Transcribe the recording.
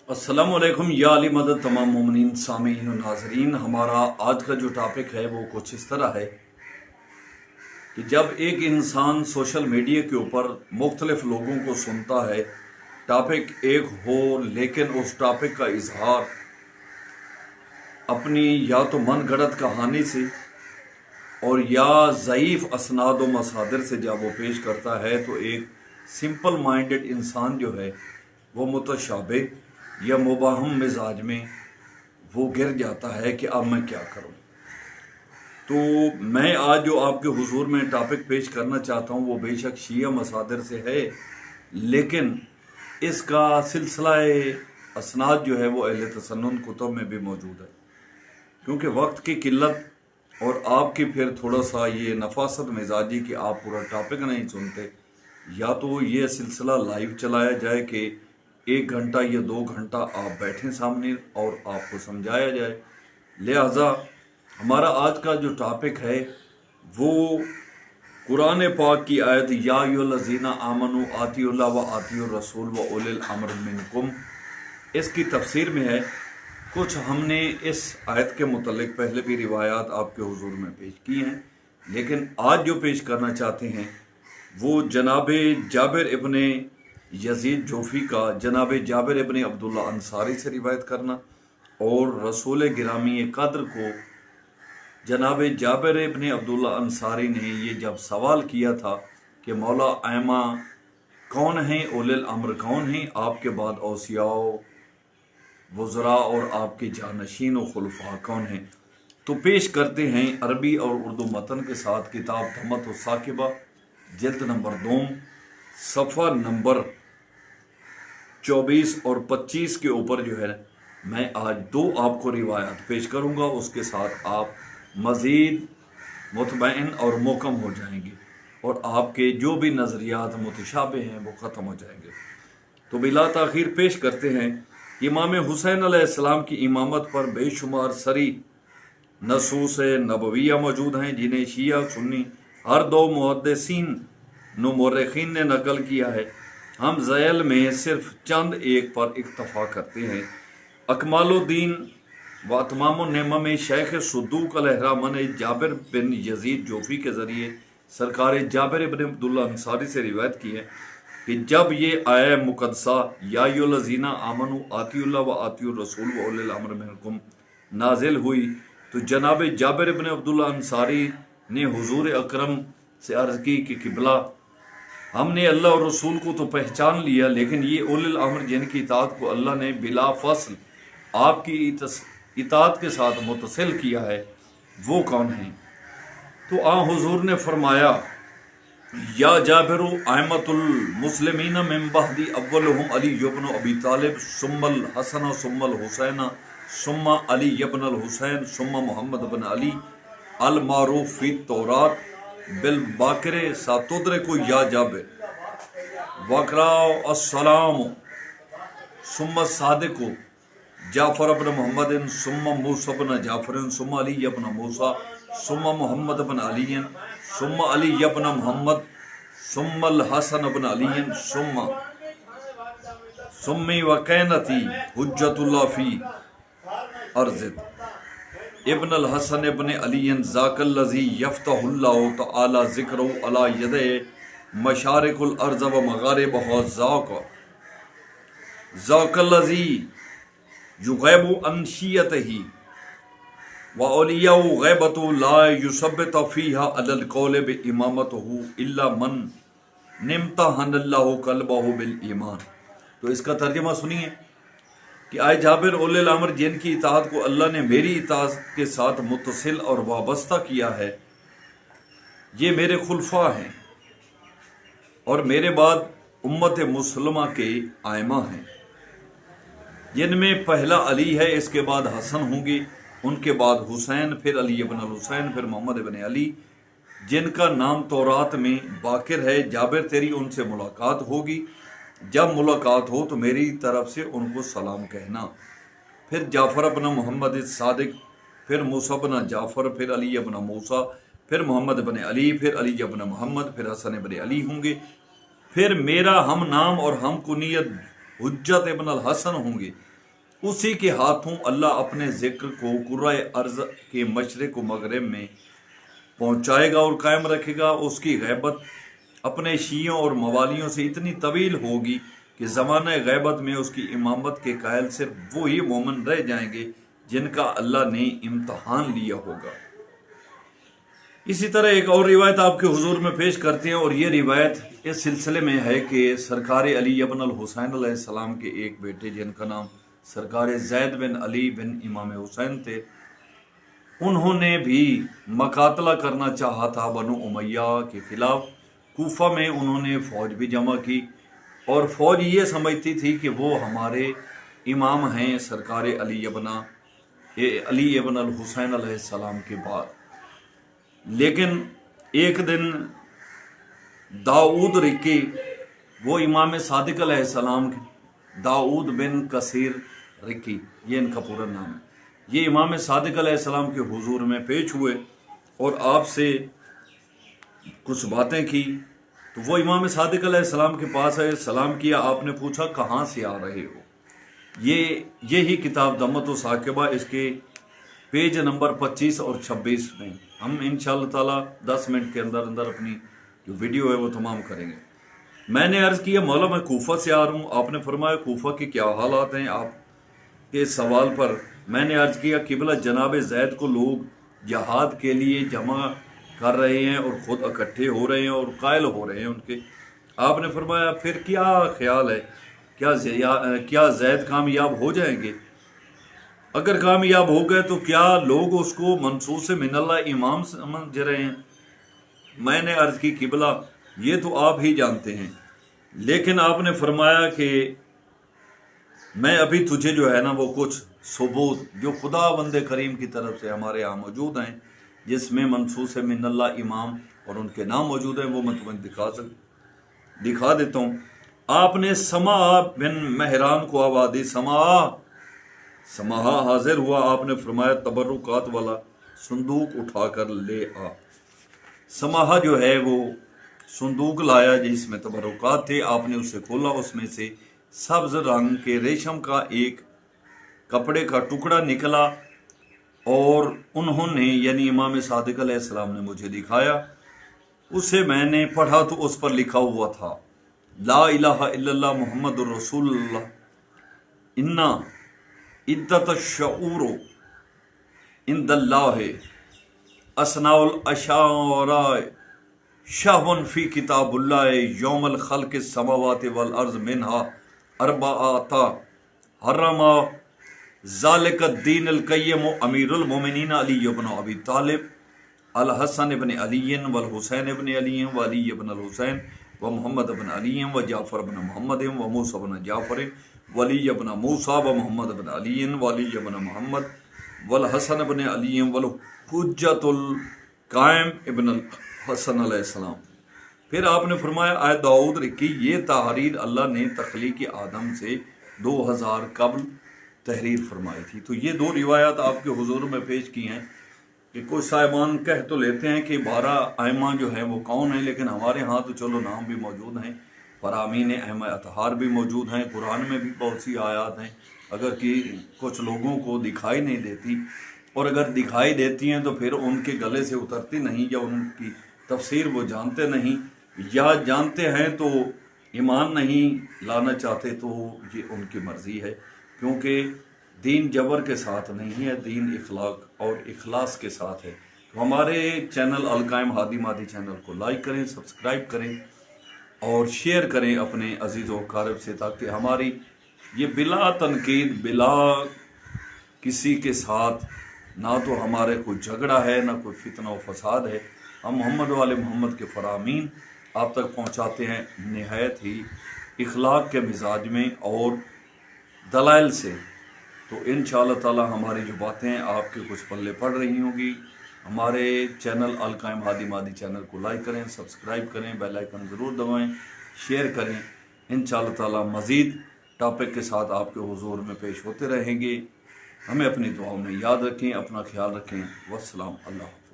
अस्सलाम वालेकुम या अली मदद तमाम मोमिनीन सामीन और नाजरीन। हमारा आज का जो टॉपिक है वो कुछ इस तरह है कि जब एक इंसान सोशल मीडिया के ऊपर मुख्तलिफ लोगों को सुनता है, टॉपिक एक हो लेकिन उस टॉपिक का इजहार अपनी या तो मन गढ़ंत कहानी से और या ज़ईफ़ असनाद व मसादिर से जब वो पेश करता है तो एक सिंपल माइंडेड इंसान जो है वो मुतशाबे या मुबाहम मिजाज में वो गिर जाता है कि अब मैं क्या करूं। तो मैं आज जो आपके हुजूर में टॉपिक पेश करना चाहता हूं वो बेशक शिया मसादिर से है, लेकिन इसका सिलसिला असनाद जो है वो अहले तसन्नुन कुतुब में भी मौजूद है। क्योंकि वक्त की किल्लत और आपकी फिर थोड़ा सा ये नफासत मिजाजी कि आप पूरा टॉपिक नहीं सुनते, या तो ये सिलसिला लाइव चलाया जाए कि 1 घंटा या 2 घंटा आप बैठें सामने और आपको समझाया जाए। लिहाजा हमारा आज का जो टॉपिक है वो कुरान पाक की आयत या अय्युहल्लज़ीना आमनू आतिउल्लाह व आतिउर रसूल व उलिल अम्र मिनकुम, इसकी तफसीर में है। कुछ हमने इस आयत के मुतल्लिक पहले भी रिवायात आपके हुजूर में पेश की हैं, लेकिन आज जो पेश करना चाहते हैं वो जनाबे जाबिर इब्ने यजीद जोफ़ी का जनाब जाबिर इब्ने अब्दुल्ला अंसारी से रिवायत करना, और रसूल गिरामी कद्र को जनाब जाबिर इब्ने अब्दुल्ला अंसारी ने ये जब सवाल किया था कि मौला आयमा कौन हैं, उलिल अम्र कौन हैं, आपके बाद औसियाओ वज़रा और आपके जानशीन व खुलफा कौन हैं, तो पेश करते हैं अरबी और उर्दू मतन के साथ किताब तमत साकिबा जिल्द नंबर 2 सफ़ा नंबर 24 और 25 के ऊपर जो है मैं आज 2 आपको रिवायत पेश करूंगा। उसके साथ आप मज़ीद मुतमईन और मोकम हो जाएंगे और आपके जो भी नज़रियात मुतशाबे हैं वो ख़त्म हो जाएंगे। तो बिला ताख़ीर पेश करते हैं इमाम हुसैन अलैहिस्सलाम की इमामत पर बेशुमार सरी नसूस नबविया मौजूद हैं, जिन्हें शिया सुन्नी हर 2 मुहद्दिसीन मुर्रिखीन ने नकल किया है। हम ज़ैल में सिर्फ चंद एक पर इक्तफा करते हैं। अकमालुद्दीन व अतमामुन्नेमा में शेख सद्दूक अलैहिर्रहमा ने जाबिर बिन यजीद जोफ़ी के ज़रिए सरकार जाबिर इब्ने अब्दुल्ला अंसारी से रिवायत की है कि जब ये आया मुक़द्दसा या अय्युहल्लज़ीना आमनू आतिउल्लाह व आतिउर रसूल व उलिल अम्र मिनकुम नाजिल हुई, तो जनाब जाबिर इब्ने अब्दुल्ला अंसारी ने हुजूर अकरम से अर्ज़ की कि किबला, हमने अल्लाह और रसूल को तो पहचान लिया, लेकिन ये उलिल अम्र जिनकी इताअत को अल्लाह ने बिला फसल आपकी इताअत के साथ मुतसिल किया है वो कौन है। तो हुजूर ने फरमाया या जाबिरु आइमतुल मुस्लिमीन मिन बअदी अव्वलुहुम अली इब्न अबी तालिब सुम्मल हसन सुम्मल हुसैन सुम्मा अली इब्न अल हुसैन सुम्मा मोहम्मद बिन अली अल मारूफ फी तौरात बिल बाकरे सातुद्रे को या जाबिर वकराओ अस्सलाम सुम्मा सादिको जाफर अब्न मोहम्मद सुम्मा मूसा बिन जाफर सुम्मा अली इब्न मूसा सुम्मा मोहम्मद बिन अली सुम्मा अली इब्न मोहम्मद सुम्मा अल हसन बिन अली सुम्मा सुम्मी वकैनती हुज्जतुल्लाह फी अर्ज़ित इब्न अल हसन इब्न अली ज़ाकल्लज़ी यफ्तहुल्लाहु तआला ज़िक्रुहु अला यदे मशारिकुल अर्ज़ व मगारिबहा ज़ाकल्लज़ी युग़ैबु अन शियतिही व औलियाउ ग़ैबतु ला युसब्बितु फ़ीहा अलल क़ौल बिइमामतिही इल्ला मन निम्तहनल्लाहु क़ल्बहु बिल ईमान। तो इसका तर्जुमा सुनिए कि आए जाबिर उलिल अम्र जिनकी इताअत को अल्लाह ने मेरी इताअत के साथ मुत्तसिल और वाबस्ता किया है, ये मेरे खुलफा हैं और मेरे बाद उम्मत मुसलमा के आइमा हैं, जिनमें पहला अली है, इसके बाद हसन होंगे, उनके बाद हुसैन, फिर अली इब्न हुसैन, फिर मोहम्मद इब्न अली, जिनका नाम तौरात में बाकिर है। जाबिर तेरी उनसे मुलाकात होगी, जब मुलाकात हो तो मेरी तरफ से उनको सलाम कहना। फिर जाफ़र इब्न मोहम्मद सादिक, फिर मूसा इब्न जाफ़र, फिर अली इब्न मूसा, फिर मोहम्मद इब्न अली, फिर अली इब्न मोहम्मद, फिर हसन इब्न अली होंगे। फिर मेरा हम नाम और हम कुनियत हुज्जत इब्न अल हसन होंगे, اسی کے ہاتھوں اللہ اپنے ذکر کو کرۂ ارض کے مشرق و مغرب میں پہنچائے گا اور قائم رکھے گا۔ اس کی غیبت اپنے شیعوں اور موالیوں سے اتنی طویل ہوگی کہ زمانہ غیبت میں اس کی امامت کے قائل صرف وہی مومن رہ جائیں گے جن کا اللہ نے امتحان لیا ہوگا۔ اسی طرح ایک اور روایت آپ کے حضور میں پیش کرتے ہیں، اور یہ روایت اس سلسلے میں ہے کہ سرکار علی ابن الحسین علیہ السلام کے ایک بیٹے جن کا نام سرکار زید بن علی بن امام حسین تھے، انہوں نے بھی مقاتلہ کرنا چاہا تھا بنو امیہ کے خلاف۔ کوفہ میں انہوں نے فوج بھی جمع کی، اور فوج یہ سمجھتی تھی کہ وہ ہمارے امام ہیں سرکار علی ابن الحسین علیہ السلام کے بعد۔ لیکن ایک دن داؤد رکی، وہ امام صادق علیہ السلام داؤد بن کثیر رکی، یہ ان کا پورا نام ہے، یہ امام صادق علیہ السلام کے حضور میں پیش ہوئے اور آپ سے کچھ باتیں کی۔ تو وہ امام صادق علیہ السلام کے پاس آئے، سلام کیا، آپ نے پوچھا کہاں سے آ رہے ہو؟ یہی کتاب دمت و ثاقبہ، اس کے پیج نمبر 25 اور 26 میں ہم انشاءاللہ تعالی 10 منٹ کے اندر اپنی جو ویڈیو ہے وہ تمام کریں گے۔ میں نے عرض کیا مولا میں کوفہ سے آ رہا ہوں۔ آپ نے فرمایا کوفہ کے کیا حالات ہیں؟ آپ کے سوال پر میں نے عرض کیا قبلہ جناب زید کو لوگ جہاد کے لیے جمع کر رہے ہیں اور خود اکٹھے ہو رہے ہیں اور قائل ہو رہے ہیں ان کے۔ آپ نے فرمایا پھر کیا خیال ہے، کیا زید کامیاب ہو جائیں گے؟ اگر کامیاب ہو گئے تو کیا لوگ اس کو منصوص من اللہ امام سمجھ رہے ہیں؟ میں نے عرض کی قبلہ یہ تو آپ ہی جانتے ہیں، لیکن آپ نے فرمایا کہ میں ابھی تجھے جو ہے نا وہ کچھ ثبوت جو خدا بند کریم کی طرف سے ہمارے ہاں موجود ہیں جس میں منصوص من اللہ امام اور ان کے نام موجود ہیں، وہ میں تمہیں دکھا دیتا ہوں۔ آپ نے سما بن مہران کو آواز دی، سما حاضر ہوا۔ آپ نے فرمایا تبرکات والا صندوق اٹھا کر لے آ۔ سماحہ جو ہے وہ صندوق لایا جس میں تبرکات تھے، آپ نے اسے کھولا، اس میں سے سبز رنگ کے ریشم کا ایک کپڑے کا ٹکڑا نکلا، اور انہوں نے یعنی امام صادق علیہ السلام نے مجھے دکھایا، اسے میں نے پڑھا تو اس پر لکھا ہوا تھا لا الہ الا اللہ محمد الرسول اللہ، انا عدت الشعور عند اللہ اسناء الاشعار شہون فی کتاب اللہ یوم الخلق السماوات والارض منہا اربعۃ حرم ذالک الدین القیم امیر المومنین علی بن ابی طالب الحسن بن علی والحسین بن علی وعلی بن الحسین و محمد بن علی و جعفر بن محمد و موسیٰ بن جعفر ولی بن موسیٰ و محمد بن علی وعلی بن محمد والحسن بن علی والحجۃ القائم ابن الحسن علیہ السلام۔ پھر آپ نے فرمایا اے داؤد رکی، یہ تحریر اللہ نے تخلیق آدم سے 2000 قبل تحریر فرمائی تھی۔ تو یہ دو روایات آپ کے حضور میں پیش کی ہیں کہ کچھ صاحبان کہہ تو لیتے ہیں کہ 12 ائمہ جو ہیں وہ کون ہیں، لیکن ہمارے ہاں تو چلو نام بھی موجود ہیں، فرامین ائمہ اطہار بھی موجود ہیں، قرآن میں بھی بہت سی آیات ہیں، اگر کہ کچھ لوگوں کو دکھائی نہیں دیتی، اور اگر دکھائی دیتی ہیں تو پھر ان کے گلے سے اترتی نہیں، یا ان کی تفسیر وہ جانتے نہیں، یا جانتے ہیں تو ایمان نہیں لانا چاہتے، تو یہ ان کی مرضی ہے، کیونکہ دین جبر کے ساتھ نہیں ہے، دین اخلاق اور اخلاص کے ساتھ ہے۔ تو ہمارے چینل القائم ہادی مادی چینل کو لائک کریں، سبسکرائب کریں اور شیئر کریں اپنے عزیز و اقارب سے، تاکہ ہماری یہ بلا تنقید، بلا کسی کے ساتھ نہ تو ہمارے کوئی جھگڑا ہے، نہ کوئی فتنہ و فساد ہے، ہم محمد والے محمد کے فرامین آپ تک پہنچاتے ہیں نہایت ہی اخلاق کے مزاج میں اور دلائل سے۔ تو انشاءاللہ تعالی ہماری جو باتیں آپ کے کچھ پلے پڑ رہی ہوں گی۔ ہمارے چینل القائم ہادی مادی چینل کو لائک کریں، سبسکرائب کریں، بیل آئیکن ضرور دبائیں، شیئر کریں۔ انشاءاللہ تعالی مزید ٹاپک کے ساتھ آپ کے حضور میں پیش ہوتے رہیں گے۔ ہمیں اپنی دعاؤں میں یاد رکھیں، اپنا خیال رکھیں۔ والسلام، اللہ حافظ۔